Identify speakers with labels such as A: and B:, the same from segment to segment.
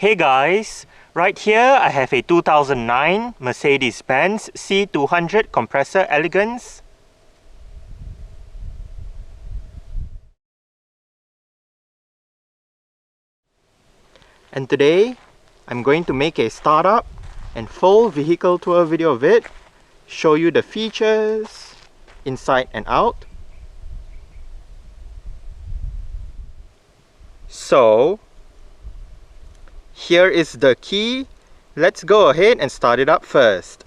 A: Hey guys, right here I have a 2009 Mercedes-Benz C 200 Kompressor Elegance. And today I'm going to make a startup and full vehicle tour video of it, show you the features inside and out. So here is the key. Let's go ahead and start it up first.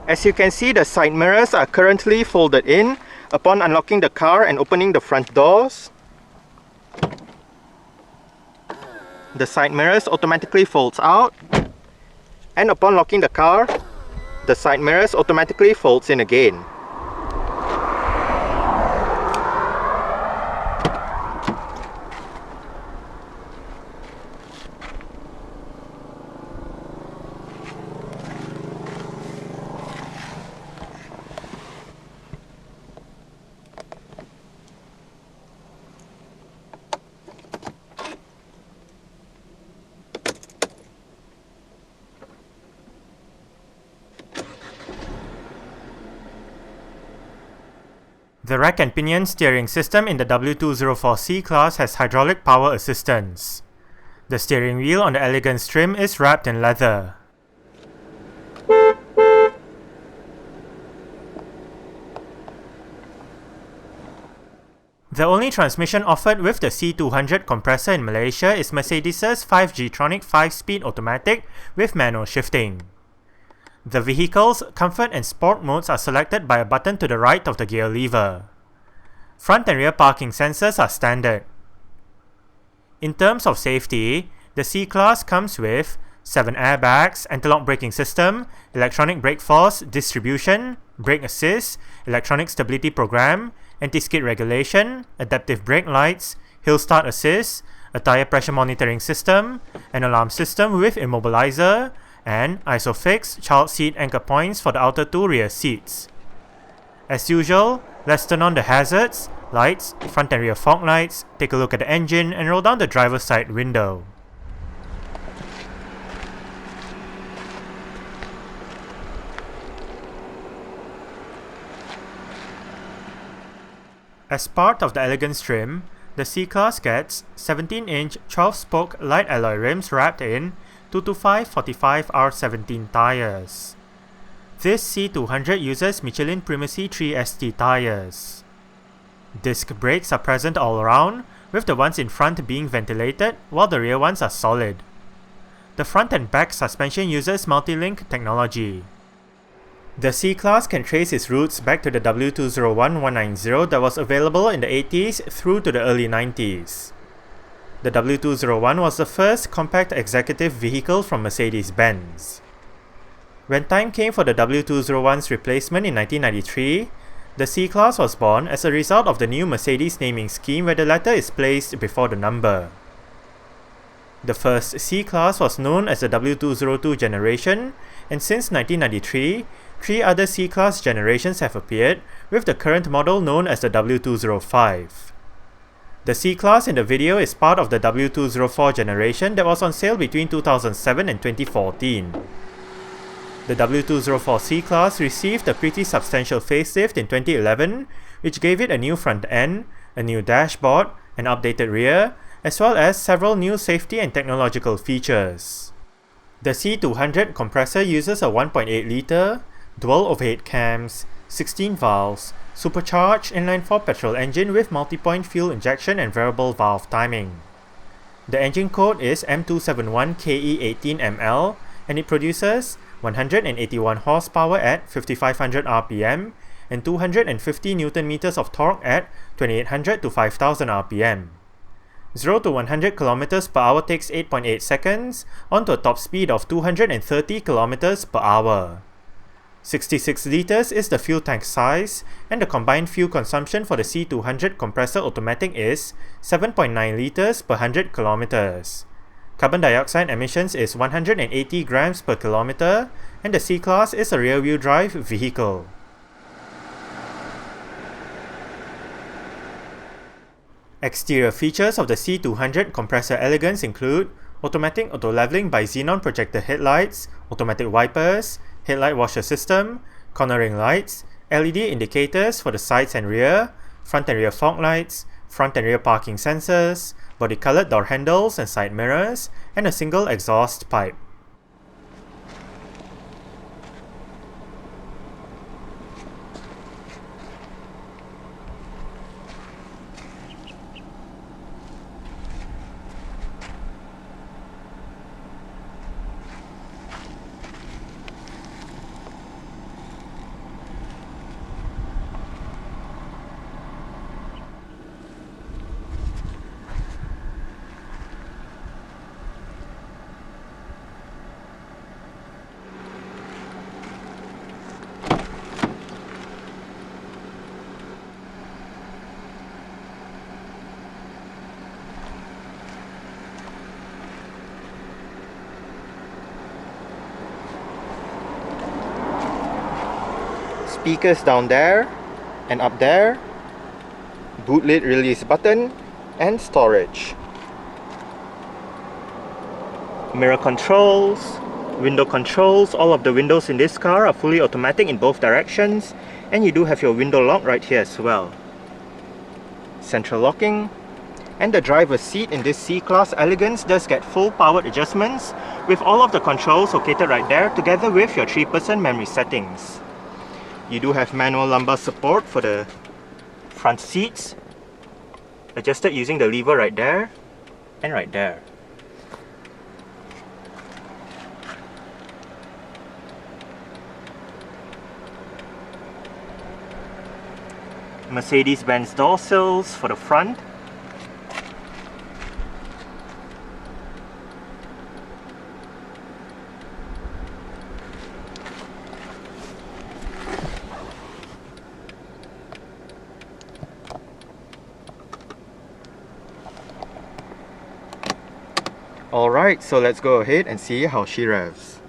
A: As you can see, the side mirrors are currently folded in. Upon unlocking the car and opening the front doors, the side mirrors automatically folds out, and upon locking the car, the side mirrors automatically folds in again. The rack and pinion steering system in the W204C class has hydraulic power assistance. The steering wheel on the Elegance trim is wrapped in leather. The only transmission offered with the C200 compressor in Malaysia is Mercedes' 5G-tronic 5-speed automatic with manual shifting. The vehicle's comfort and sport modes are selected by a button to the right of the gear lever. Front and rear parking sensors are standard. In terms of safety, the C-Class comes with 7 airbags, anti-lock braking system, electronic brake force distribution, brake assist, electronic stability program, anti-skid regulation, adaptive brake lights, hill start assist, a tire pressure monitoring system, an alarm system with immobilizer, and ISOFIX child seat anchor points for the outer 2 rear seats. As usual, let's turn on the hazards, lights, front and rear fog lights, take a look at the engine, and roll down the driver's side window. As part of the Elegance trim, the C-Class gets 17-inch 12-spoke light alloy rims wrapped in 225/45R17 tires. This C200 uses Michelin Primacy 3ST tires. Disc brakes are present all around, with the ones in front being ventilated while the rear ones are solid. The front and back suspension uses multi-link technology. The C-Class can trace its roots back to the W201-190 that was available in the 80s through to the early 90s. The W201 was the first compact executive vehicle from Mercedes-Benz. When time came for the W201's replacement in 1993, the C-Class was born as a result of the new Mercedes naming scheme where the letter is placed before the number. The first C-Class was known as the W202 generation, and since 1993, 3 other C-Class generations have appeared, with the current model known as the W205. The C-Class in the video is part of the W204 generation that was on sale between 2007 and 2014. The W204 C-Class received a pretty substantial facelift in 2011, which gave it a new front end, a new dashboard, an updated rear, as well as several new safety and technological features. The C200 compressor uses a 1.8-litre, dual overhead cams, 16 valves, supercharged inline-4 petrol engine with multi-point fuel injection and variable valve timing. The engine code is M271KE18ML and it produces 181 horsepower at 5500 RPM and 250 Nm of torque at 2800 to 5000 RPM. 0 to 100 km per hour takes 8.8 seconds onto a top speed of 230 km per hour. 66 litres is the fuel tank size, and the combined fuel consumption for the C200 compressor automatic is 7.9 litres per 100 km. Carbon dioxide emissions is 180 grams per kilometer, and the C-Class is a rear-wheel drive vehicle. Exterior features of the C200 Kompressor Elegance include automatic auto-leveling by xenon projector headlights, automatic wipers, headlight washer system, cornering lights, LED indicators for the sides and rear, front and rear fog lights, front and rear parking sensors, body-colored door handles and side mirrors, and a single exhaust pipe. Speakers down there and up there, boot lid release button, and storage. Mirror controls, window controls. All of the windows in this car are fully automatic in both directions, and you do have your window lock right here as well. Central locking, and the driver's seat in this C-Class Elegance does get full powered adjustments with all of the controls located right there together with your 3-person memory settings. You do have manual lumbar support for the front seats, adjusted using the lever right there and right there. Mercedes-Benz door sills for the front. Alright, so let's go ahead and see how she revs.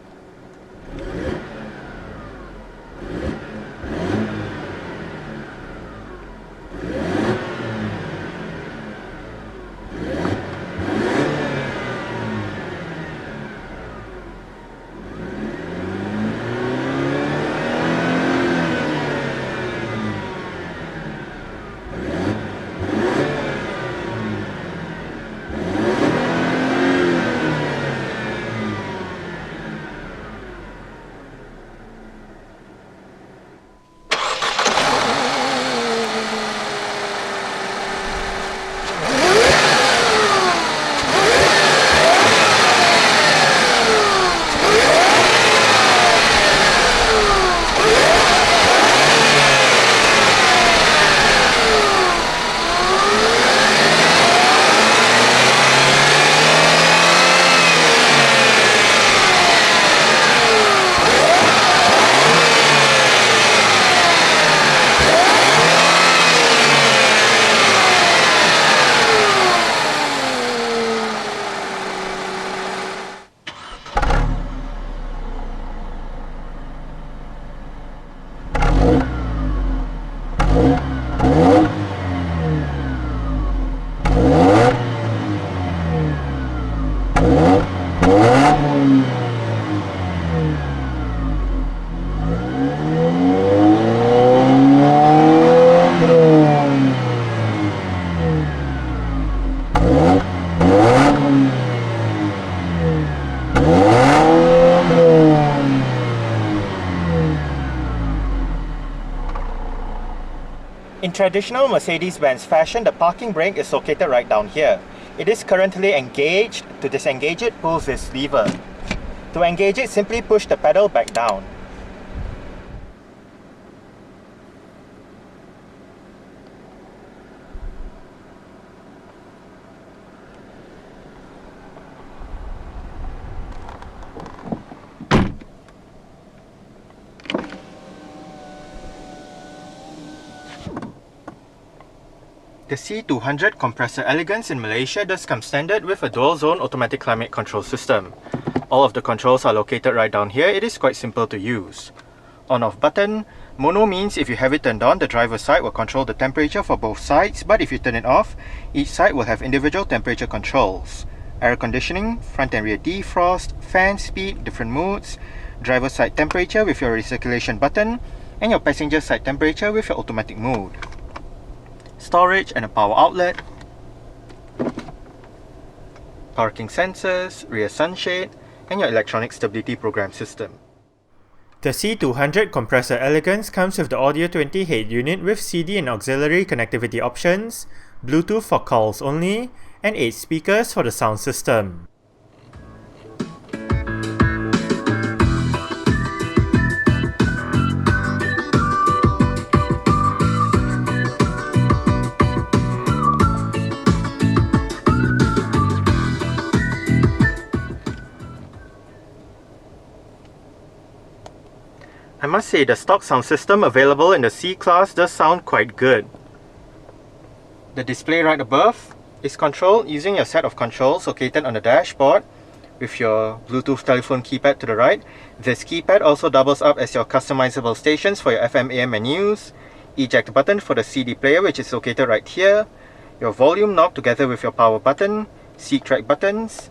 A: In traditional Mercedes-Benz fashion, the parking brake is located right down here. It is currently engaged. To disengage it, pull this lever. To engage it, simply push the pedal back down. The C200 Kompressor Elegance in Malaysia does come standard with a dual-zone automatic climate control system. All of the controls are located right down here. It is quite simple to use. On-off button. Mono means if you have it turned on, the driver's side will control the temperature for both sides, but if you turn it off, each side will have individual temperature controls. Air conditioning, front and rear defrost, fan speed, different modes, driver's side temperature with your recirculation button, and your passenger side temperature with your automatic mode. Storage and a power outlet. Parking sensors, rear sunshade, and your electronic stability program system. The C200 Kompressor Elegance comes with the Audio 20 head unit with CD and auxiliary connectivity options, Bluetooth for calls only, and 8 speakers for the sound system. I must say the stock sound system available in the C class does sound quite good. The display right above is controlled using your set of controls located on the dashboard with your Bluetooth telephone keypad to the right. This keypad also doubles up as your customizable stations for your FM AM menus, eject button for the CD player which is located right here, your volume knob together with your power button, seat track buttons,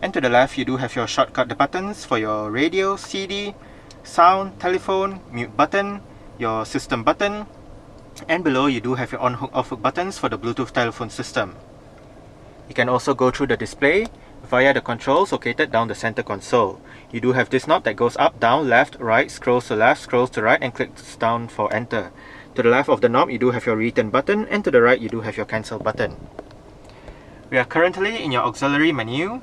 A: and to the left you do have your shortcut buttons for your radio, CD, sound, telephone, mute button, your system button, and below you do have your on-hook off-hook buttons for the Bluetooth telephone system. You can also go through the display via the controls located down the center console. You do have this knob that goes up, down, left, right, scrolls to left, scrolls to right, and clicks down for enter. To the left of the knob you do have your return button, and to the right you do have your cancel button. We are currently in your auxiliary menu.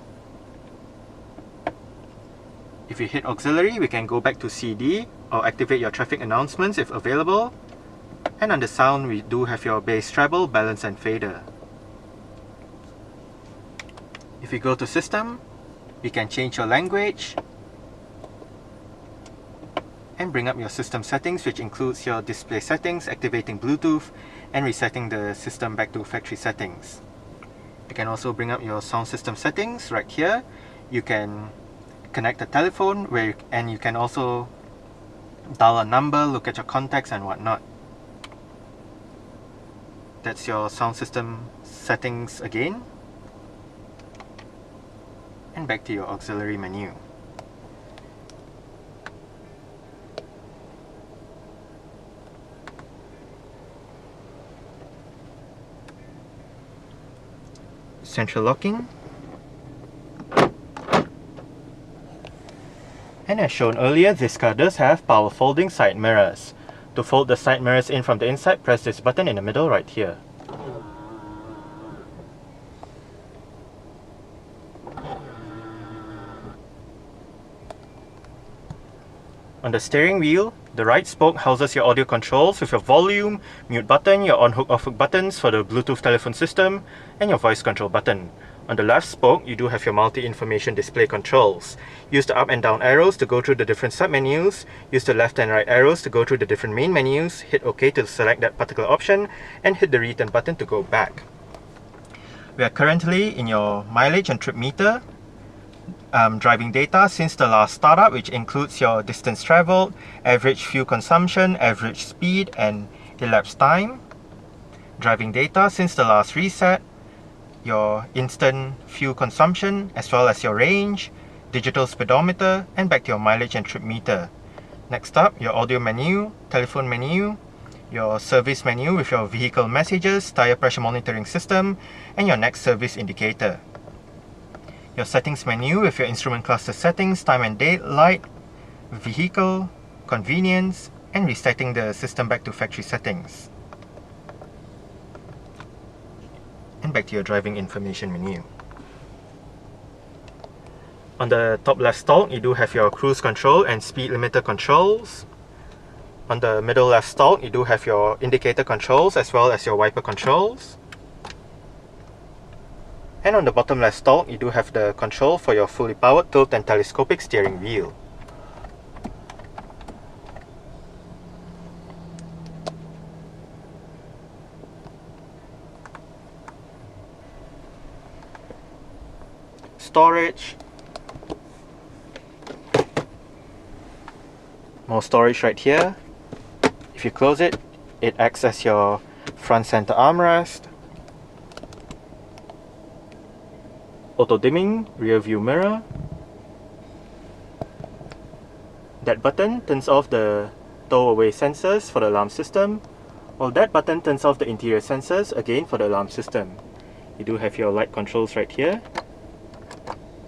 A: If you hit auxiliary, we can go back to CD or activate your traffic announcements if available. And under sound, we do have your bass treble, balance and fader. If you go to system, we can change your language and bring up your system settings, which includes your display settings, activating Bluetooth, and resetting the system back to factory settings. You can also bring up your sound system settings right here. You can connect the telephone and you can also dial a number, look at your contacts and whatnot. That's your sound system settings again. And back to your auxiliary menu. Central locking. And as shown earlier, this car does have power folding side mirrors. To fold the side mirrors in from the inside, press this button in the middle right here. On the steering wheel, the right spoke houses your audio controls with your volume, mute button, your on-hook off-hook buttons for the Bluetooth telephone system, and your voice control button. On the left spoke, you do have your multi-information display controls. Use the up and down arrows to go through the different sub-menus, use the left and right arrows to go through the different main menus, hit OK to select that particular option, and hit the return button to go back. We are currently in your mileage and trip meter. Driving data since the last startup, which includes your distance traveled, average fuel consumption, average speed, and elapsed time. Driving data since the last reset, your instant fuel consumption, as well as your range, digital speedometer, and back to your mileage and trip meter. Next up, your audio menu, telephone menu, your service menu with your vehicle messages, tire pressure monitoring system, and your next service indicator. Your settings menu with your instrument cluster settings, time and date, light, vehicle, convenience, and resetting the system back to factory settings. And back to your driving information menu. On the top left stalk, you do have your cruise control and speed limiter controls. On the middle left stalk, you do have your indicator controls as well as your wiper controls. And on the bottom left stalk, you do have the control for your fully powered tilt and telescopic steering wheel. Storage, More storage right here. If you close it, it acts as your front center armrest. Auto dimming rear view mirror. That button turns off the tow away sensors for the alarm system, while that button turns off the interior sensors again for the alarm system. You do have your light controls right here.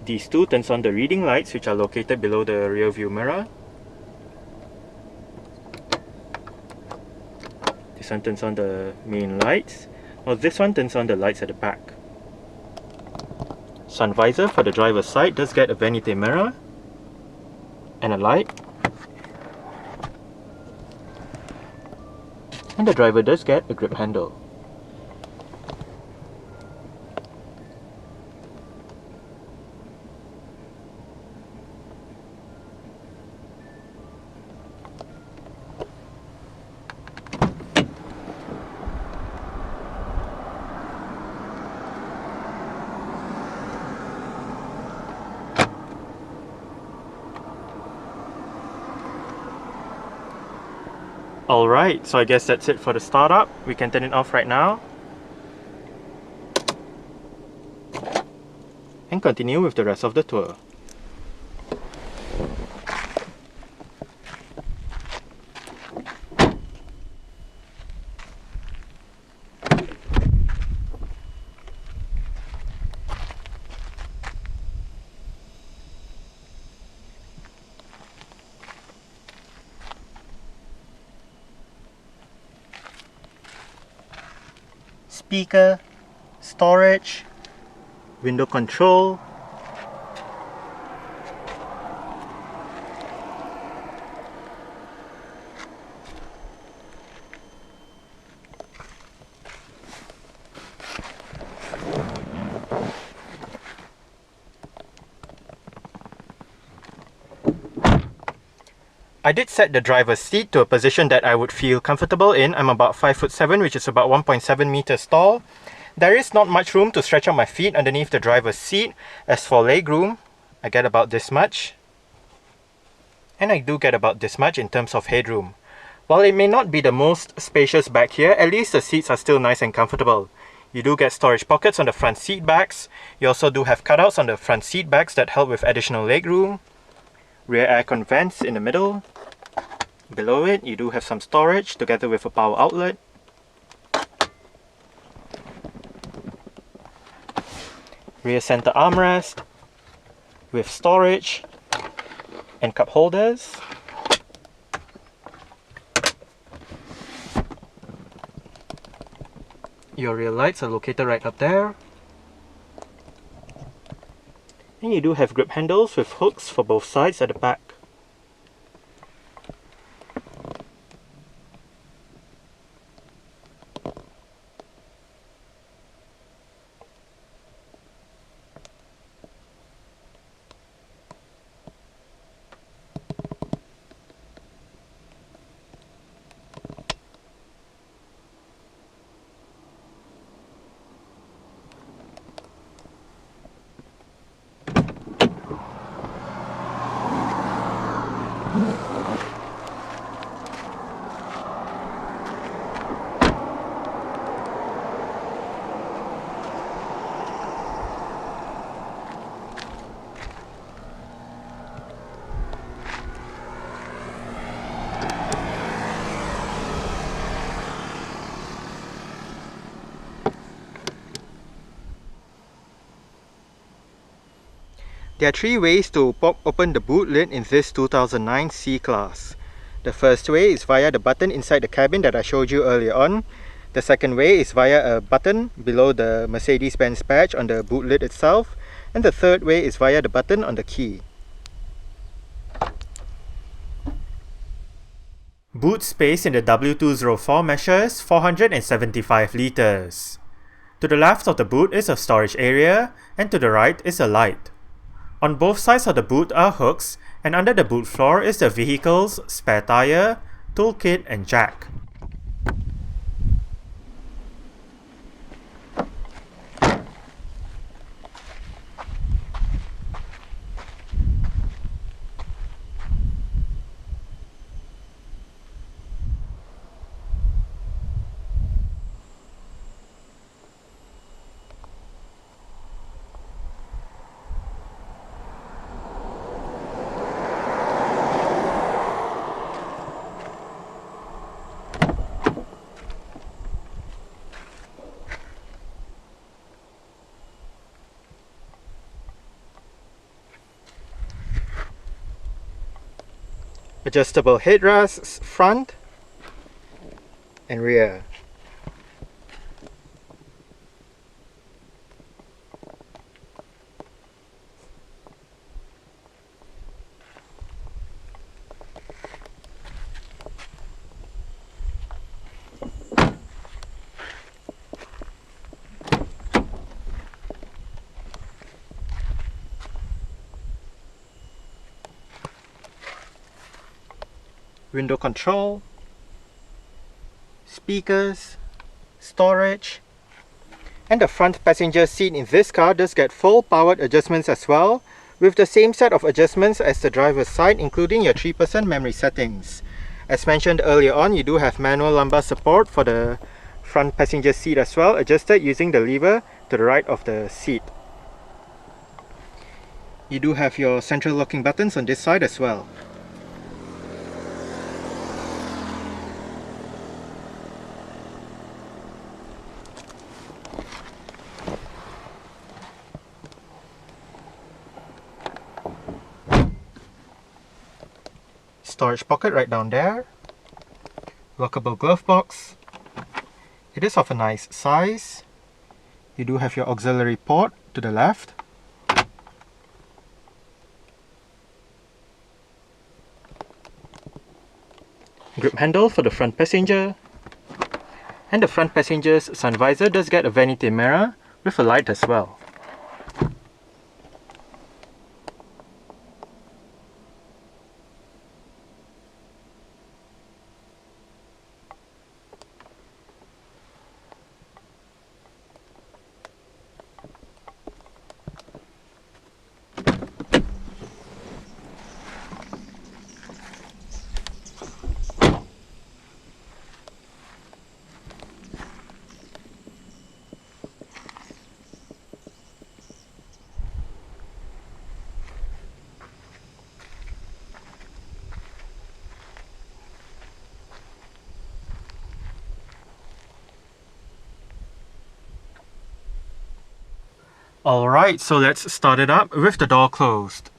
A: These two turns on the reading lights, which are located below the rear view mirror. This one turns on the main lights, while this one turns on the lights at the back. Sun visor for the driver's side does get a vanity mirror and a light. And the driver does get a grip handle. Alright, so I guess that's it for the startup. We can turn it off right now. And continue with the rest of the tour. Speaker, storage, window control, I did set the driver's seat to a position that I would feel comfortable in. I'm about 5'7", which is about 1.7 meters tall. There is not much room to stretch out my feet underneath the driver's seat. As for legroom, I get about this much. And I do get about this much in terms of headroom. While it may not be the most spacious back here, at least the seats are still nice and comfortable. You do get storage pockets on the front seat backs. You also do have cutouts on the front seat backs that help with additional legroom. Rear aircon vents in the middle. Below it, you do have some storage together with a power outlet. Rear center armrest with storage and cup holders. Your rear lights are located right up there. And you do have grip handles with hooks for both sides at the back. There are three ways to pop open the boot lid in this 2009 C-Class. The first way is via the button inside the cabin that I showed you earlier on. The second way is via a button below the Mercedes-Benz badge on the boot lid itself. And the third way is via the button on the key. Boot space in the W204 measures 475 litres. To the left of the boot is a storage area, and to the right is a light. On both sides of the boot are hooks, and under the boot floor is the vehicle's spare tyre, toolkit and jack. Adjustable headrests front and rear. Window control, speakers, storage, and the front passenger seat in this car does get full powered adjustments as well, with the same set of adjustments as the driver's side, including your 3% memory settings. As mentioned earlier on, you do have manual lumbar support for the front passenger seat as well, adjusted using the lever to the right of the seat. You do have your central locking buttons on this side as well. Storage pocket right down there. Lockable glove box. It is of a nice size. You do have your auxiliary port to the left. Grip handle for the front passenger. And the front passenger's sun visor does get a vanity mirror with a light as well. Alright, so let's start it up with the door closed.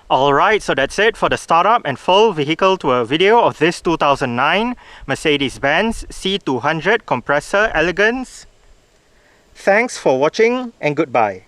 A: Alright, so that's it for the startup and full vehicle tour video of this 2009 Mercedes-Benz C200 Kompressor Elegance. Thanks for watching and goodbye.